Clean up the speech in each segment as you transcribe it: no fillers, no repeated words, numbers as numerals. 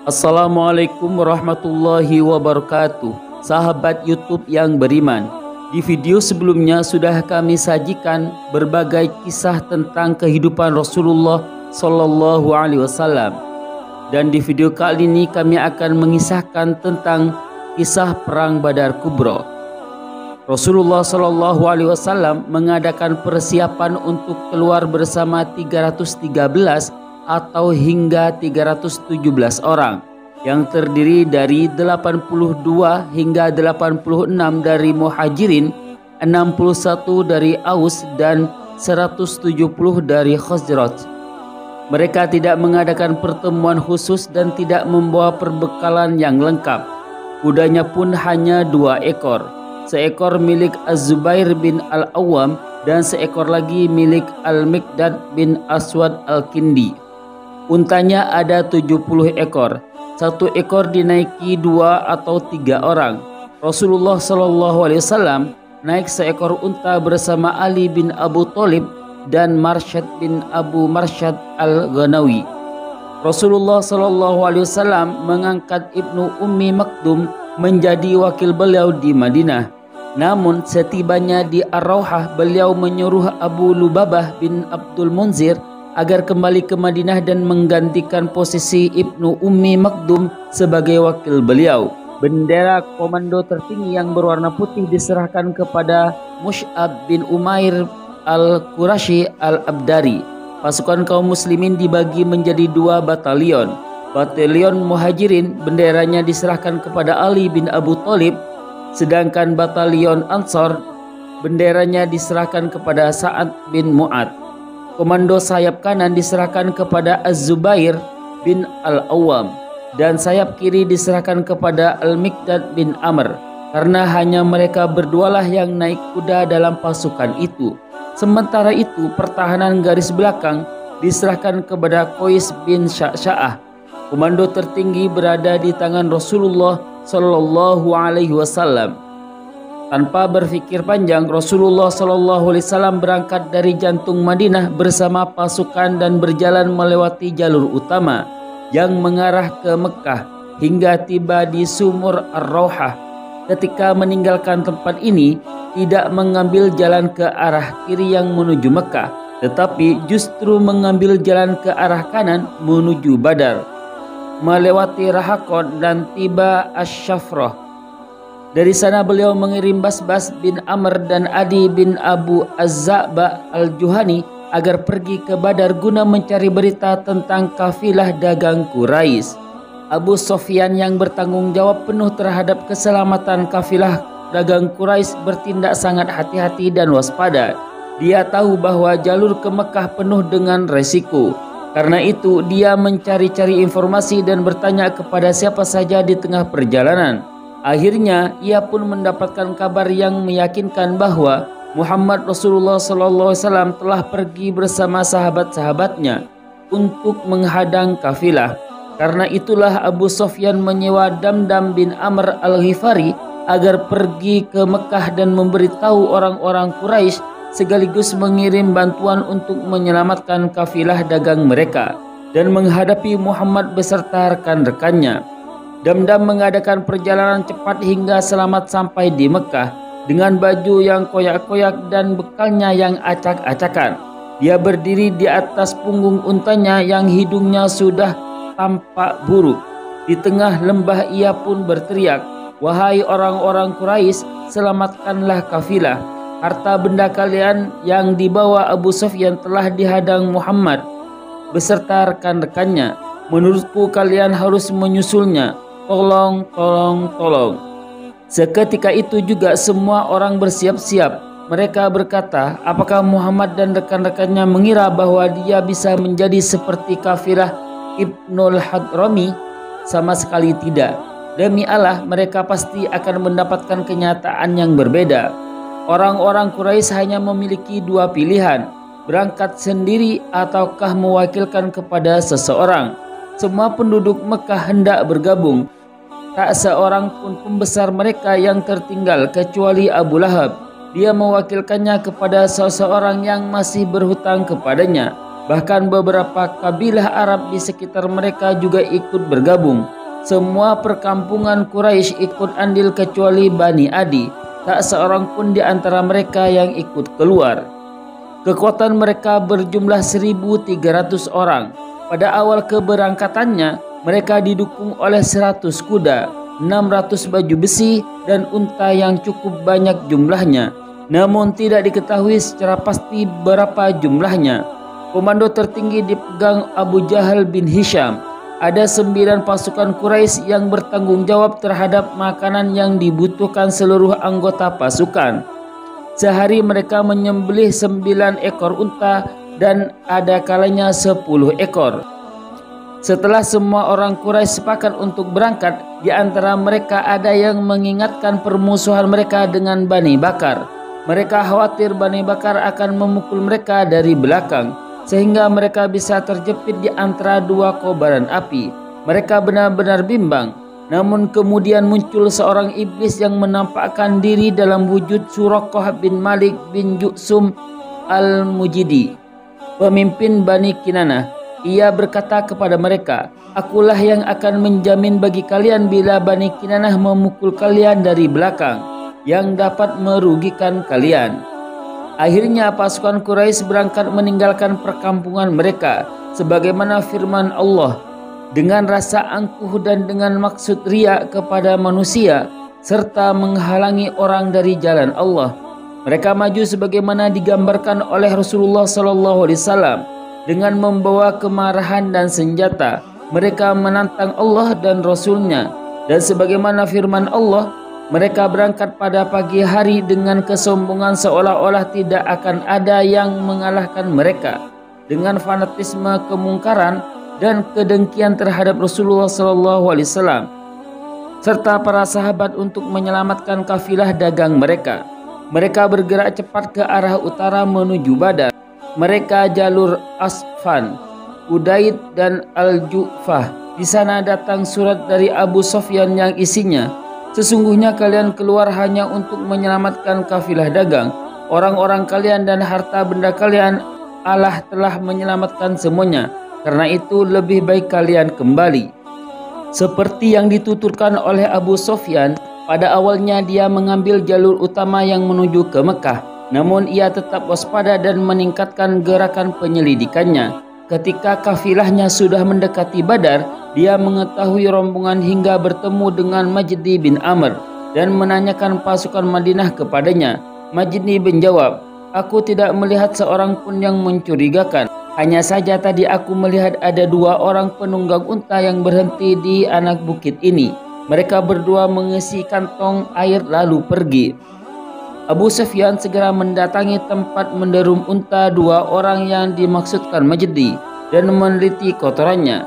Assalamualaikum warahmatullahi wabarakatuh. Sahabat YouTube yang beriman, di video sebelumnya sudah kami sajikan berbagai kisah tentang kehidupan Rasulullah Sallallahu Alaihi Wasallam. Dan di video kali ini kami akan mengisahkan tentang kisah Perang Badar Kubra. Rasulullah Sallallahu Alaihi Wasallam mengadakan persiapan untuk keluar bersama 313 atau hingga 317 orang yang terdiri dari 82 hingga 86 dari Muhajirin, 61 dari Aus dan 170 dari Khazraj. Mereka tidak mengadakan pertemuan khusus dan tidak membawa perbekalan yang lengkap. Kudanya pun hanya 2 ekor. Seekor milik Az-Zubair bin Al-Awwam dan seekor lagi milik Al-Miqdad bin Aswad Al-Kindi. Untanya ada 70 ekor. 1 ekor dinaiki 2 atau 3 orang. Rasulullah Shallallahu Alaihi Wasallam naik seekor unta bersama Ali bin Abu Thalib dan Marsyad bin Abu Marsyad Al-Ghanawi. Rasulullah Shallallahu Alaihi Wasallam mengangkat Ibnu Ummi Maktum menjadi wakil beliau di Madinah. Namun setibanya di Ar-Rawhah, beliau menyuruh Abu Lubabah bin Abdul Munzir agar kembali ke Madinah dan menggantikan posisi Ibnu Ummi Maktum sebagai wakil beliau. Bendera komando tertinggi yang berwarna putih diserahkan kepada Mus'ab bin Umair Al-Qurashi Al-Abdari. Pasukan kaum muslimin dibagi menjadi 2 batalion. Batalion Muhajirin benderanya diserahkan kepada Ali bin Abu Thalib, sedangkan batalion Ansar benderanya diserahkan kepada Sa'ad bin Mu'ad. Komando sayap kanan diserahkan kepada Az-Zubair bin Al-Awwam dan sayap kiri diserahkan kepada Al-Miqdad bin Amr, karena hanya mereka berdualah yang naik kuda dalam pasukan itu. Sementara itu pertahanan garis belakang diserahkan kepada Qais bin Sya'sya'ah. Komando tertinggi berada di tangan Rasulullah Sallallahu Alaihi Wasallam. Tanpa berpikir panjang, Rasulullah Sallallahu Alaihi Wasallam berangkat dari jantung Madinah bersama pasukan dan berjalan melewati jalur utama yang mengarah ke Mekah hingga tiba di Sumur Ar-Rawhah. Ketika meninggalkan tempat ini, tidak mengambil jalan ke arah kiri yang menuju Mekah, tetapi justru mengambil jalan ke arah kanan menuju Badar, melewati Rahakon dan tiba Asy-Syafrah. Dari sana beliau mengirim Basbas bin Amr dan Adi bin Abu Az-Za'ba Al-Juhani agar pergi ke Badar guna mencari berita tentang kafilah dagang Quraisy. Abu Sufyan yang bertanggung jawab penuh terhadap keselamatan kafilah dagang Quraisy bertindak sangat hati-hati dan waspada. Dia tahu bahwa jalur ke Mekah penuh dengan resiko. Karena itu dia mencari-cari informasi dan bertanya kepada siapa saja di tengah perjalanan. Akhirnya ia pun mendapatkan kabar yang meyakinkan bahwa Muhammad Rasulullah SAW telah pergi bersama sahabat-sahabatnya untuk menghadang kafilah. Karena itulah Abu Sufyan menyewa Damdam bin Amr Al-Ghifari agar pergi ke Mekah dan memberitahu orang-orang Quraisy sekaligus mengirim bantuan untuk menyelamatkan kafilah dagang mereka dan menghadapi Muhammad beserta rekan-rekannya. Damdam mengadakan perjalanan cepat hingga selamat sampai di Mekah dengan baju yang koyak-koyak dan bekalnya yang acak-acakan. Dia berdiri di atas punggung untanya yang hidungnya sudah tampak buruk. Di tengah lembah ia pun berteriak, "Wahai orang-orang Quraisy, selamatkanlah kafilah. Harta benda kalian yang dibawa Abu Sufyan telah dihadang Muhammad beserta rekan-rekannya. Menurutku kalian harus menyusulnya. Tolong, tolong, tolong." Seketika itu juga semua orang bersiap-siap. Mereka berkata, apakah Muhammad dan rekan-rekannya mengira bahwa dia bisa menjadi seperti kafilah Ibnul Hadrami? Sama sekali tidak. Demi Allah, mereka pasti akan mendapatkan kenyataan yang berbeda. Orang-orang Quraisy hanya memiliki 2 pilihan, berangkat sendiri ataukah mewakilkan kepada seseorang. Semua penduduk Mekah hendak bergabung. Tak seorang pun pembesar mereka yang tertinggal kecuali Abu Lahab. Dia mewakilkannya kepada seseorang yang masih berhutang kepadanya. Bahkan beberapa kabilah Arab di sekitar mereka juga ikut bergabung. Semua perkampungan Quraisy ikut andil kecuali Bani Adi. Tak seorang pun di antara mereka yang ikut keluar. Kekuatan mereka berjumlah 1.300 orang. Pada awal keberangkatannya, mereka didukung oleh 100 kuda, 600 baju besi, dan unta yang cukup banyak jumlahnya. Namun tidak diketahui secara pasti berapa jumlahnya. Komando tertinggi dipegang Abu Jahal bin Hisham. Ada 9 pasukan Quraisy yang bertanggung jawab terhadap makanan yang dibutuhkan seluruh anggota pasukan. Sehari mereka menyembelih 9 ekor unta dan ada kalanya 10 ekor. Setelah semua orang Quraisy sepakat untuk berangkat, di antara mereka ada yang mengingatkan permusuhan mereka dengan Bani Bakar. Mereka khawatir Bani Bakar akan memukul mereka dari belakang, sehingga mereka bisa terjepit di antara 2 kobaran api. Mereka benar-benar bimbang. Namun kemudian muncul seorang iblis yang menampakkan diri dalam wujud Suraqah bin Malik bin Ju'sum al-Mujidi, pemimpin Bani Kinanah. Ia berkata kepada mereka, "Akulah yang akan menjamin bagi kalian bila Bani Kinanah memukul kalian dari belakang, yang dapat merugikan kalian." Akhirnya pasukan Quraisy berangkat meninggalkan perkampungan mereka sebagaimana firman Allah, dengan rasa angkuh dan dengan maksud riya kepada manusia serta menghalangi orang dari jalan Allah. Mereka maju sebagaimana digambarkan oleh Rasulullah SAW dengan membawa kemarahan dan senjata. Mereka menantang Allah dan Rasulnya, dan sebagaimana firman Allah, mereka berangkat pada pagi hari dengan kesombongan seolah-olah tidak akan ada yang mengalahkan mereka, dengan fanatisme kemungkaran dan kedengkian terhadap Rasulullah SAW serta para sahabat untuk menyelamatkan kafilah dagang mereka. Mereka bergerak cepat ke arah utara menuju Badar. Mereka jalur Asfan, Udaid dan Al-Ju'fah. Di sana datang surat dari Abu Sufyan yang isinya, "Sesungguhnya kalian keluar hanya untuk menyelamatkan kafilah dagang. Orang-orang kalian dan harta benda kalian Allah telah menyelamatkan semuanya. Karena itu lebih baik kalian kembali." Seperti yang dituturkan oleh Abu Sufyan, pada awalnya dia mengambil jalur utama yang menuju ke Mekah. Namun ia tetap waspada dan meningkatkan gerakan penyelidikannya. Ketika kafilahnya sudah mendekati Badar, dia mengetahui rombongan hingga bertemu dengan Majdi bin Amr dan menanyakan pasukan Madinah kepadanya. Majdi menjawab, "Aku tidak melihat seorang pun yang mencurigakan. Hanya saja tadi aku melihat ada 2 orang penunggang unta yang berhenti di anak bukit ini. Mereka berdua mengisi kantong air lalu pergi." Abu Sufyan segera mendatangi tempat menderum unta 2 orang yang dimaksudkan Majdi dan meneliti kotorannya.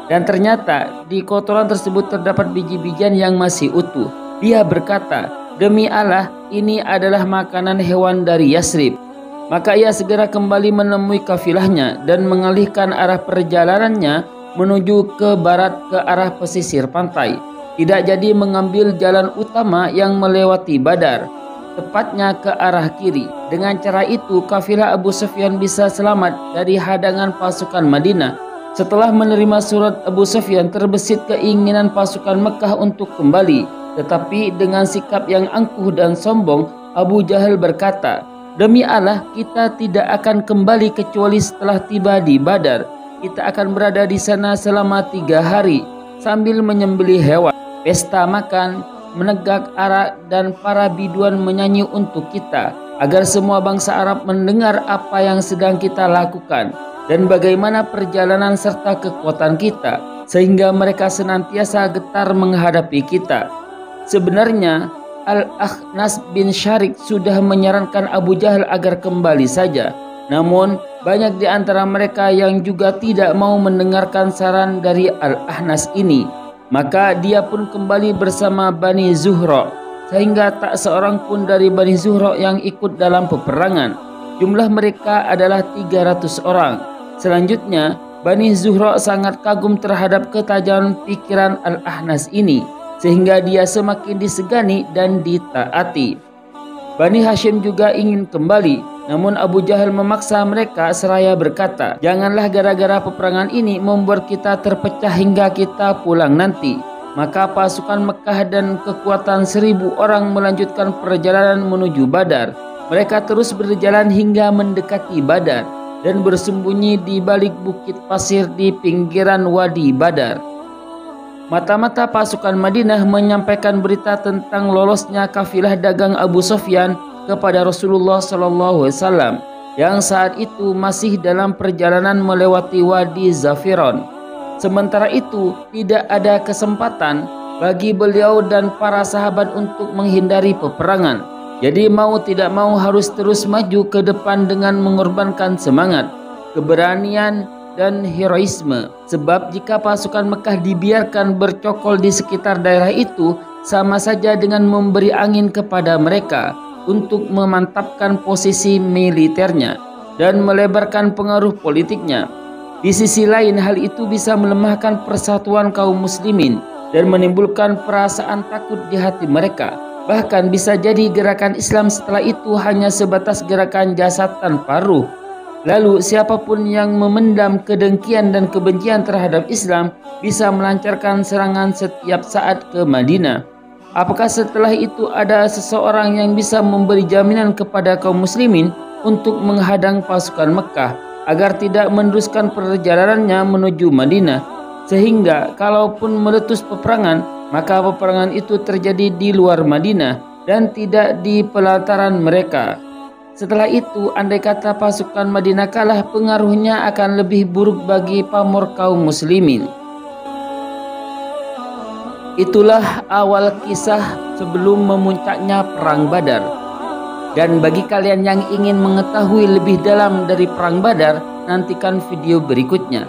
Dan ternyata di kotoran tersebut terdapat biji-bijian yang masih utuh. Dia berkata, "Demi Allah, ini adalah makanan hewan dari Yasrib." Maka ia segera kembali menemui kafilahnya dan mengalihkan arah perjalanannya menuju ke barat ke arah pesisir pantai. Tidak jadi mengambil jalan utama yang melewati Badar, tepatnya ke arah kiri. Dengan cara itu kafilah Abu Sufyan bisa selamat dari hadangan pasukan Madinah. Setelah menerima surat Abu Sufyan, terbesit keinginan pasukan Mekah untuk kembali. Tetapi dengan sikap yang angkuh dan sombong, Abu Jahal berkata, "Demi Allah, kita tidak akan kembali kecuali setelah tiba di Badar. Kita akan berada di sana selama 3 hari sambil menyembelih hewan, pesta makan, menegak arak, dan para biduan menyanyi untuk kita, agar semua bangsa Arab mendengar apa yang sedang kita lakukan dan bagaimana perjalanan serta kekuatan kita, sehingga mereka senantiasa getar menghadapi kita." Sebenarnya Al-Akhnas bin Syarik sudah menyarankan Abu Jahal agar kembali saja. Namun banyak di antara mereka yang juga tidak mau mendengarkan saran dari Al-Akhnas ini. Maka dia pun kembali bersama Bani Zuhra, sehingga tak seorang pun dari Bani Zuhra yang ikut dalam peperangan. Jumlah mereka adalah 300 orang. Selanjutnya, Bani Zuhra sangat kagum terhadap ketajaman pikiran Al-Akhnas ini, sehingga dia semakin disegani dan ditaati. Bani Hashim juga ingin kembali, namun Abu Jahal memaksa mereka seraya berkata, "Janganlah gara-gara peperangan ini membuat kita terpecah hingga kita pulang nanti." Maka pasukan Mekah dan kekuatan 1.000 orang melanjutkan perjalanan menuju Badar. Mereka terus berjalan hingga mendekati Badar dan bersembunyi di balik bukit pasir di pinggiran Wadi Badar. Mata-mata pasukan Madinah menyampaikan berita tentang lolosnya kafilah dagang Abu Sufyan kepada Rasulullah SAW yang saat itu masih dalam perjalanan melewati Wadi Zafiron. Sementara itu, tidak ada kesempatan bagi beliau dan para sahabat untuk menghindari peperangan. Jadi mau tidak mau harus terus maju ke depan dengan mengorbankan semangat, keberanian, dan heroisme. Sebab jika pasukan Mekah dibiarkan bercokol di sekitar daerah itu, sama saja dengan memberi angin kepada mereka untuk memantapkan posisi militernya dan melebarkan pengaruh politiknya. Di sisi lain, hal itu bisa melemahkan persatuan kaum muslimin dan menimbulkan perasaan takut di hati mereka. Bahkan bisa jadi gerakan Islam setelah itu hanya sebatas gerakan jasad tanpa ruh. Lalu siapapun yang memendam kedengkian dan kebencian terhadap Islam bisa melancarkan serangan setiap saat ke Madinah. Apakah setelah itu ada seseorang yang bisa memberi jaminan kepada kaum muslimin untuk menghadang pasukan Mekah agar tidak meneruskan perjalanannya menuju Madinah, sehingga kalaupun meletus peperangan, maka peperangan itu terjadi di luar Madinah dan tidak di pelataran mereka. Setelah itu, andai kata pasukan Madinah kalah, pengaruhnya akan lebih buruk bagi pamor kaum muslimin. Itulah awal kisah sebelum memuncaknya Perang Badar. Dan bagi kalian yang ingin mengetahui lebih dalam dari Perang Badar, nantikan video berikutnya.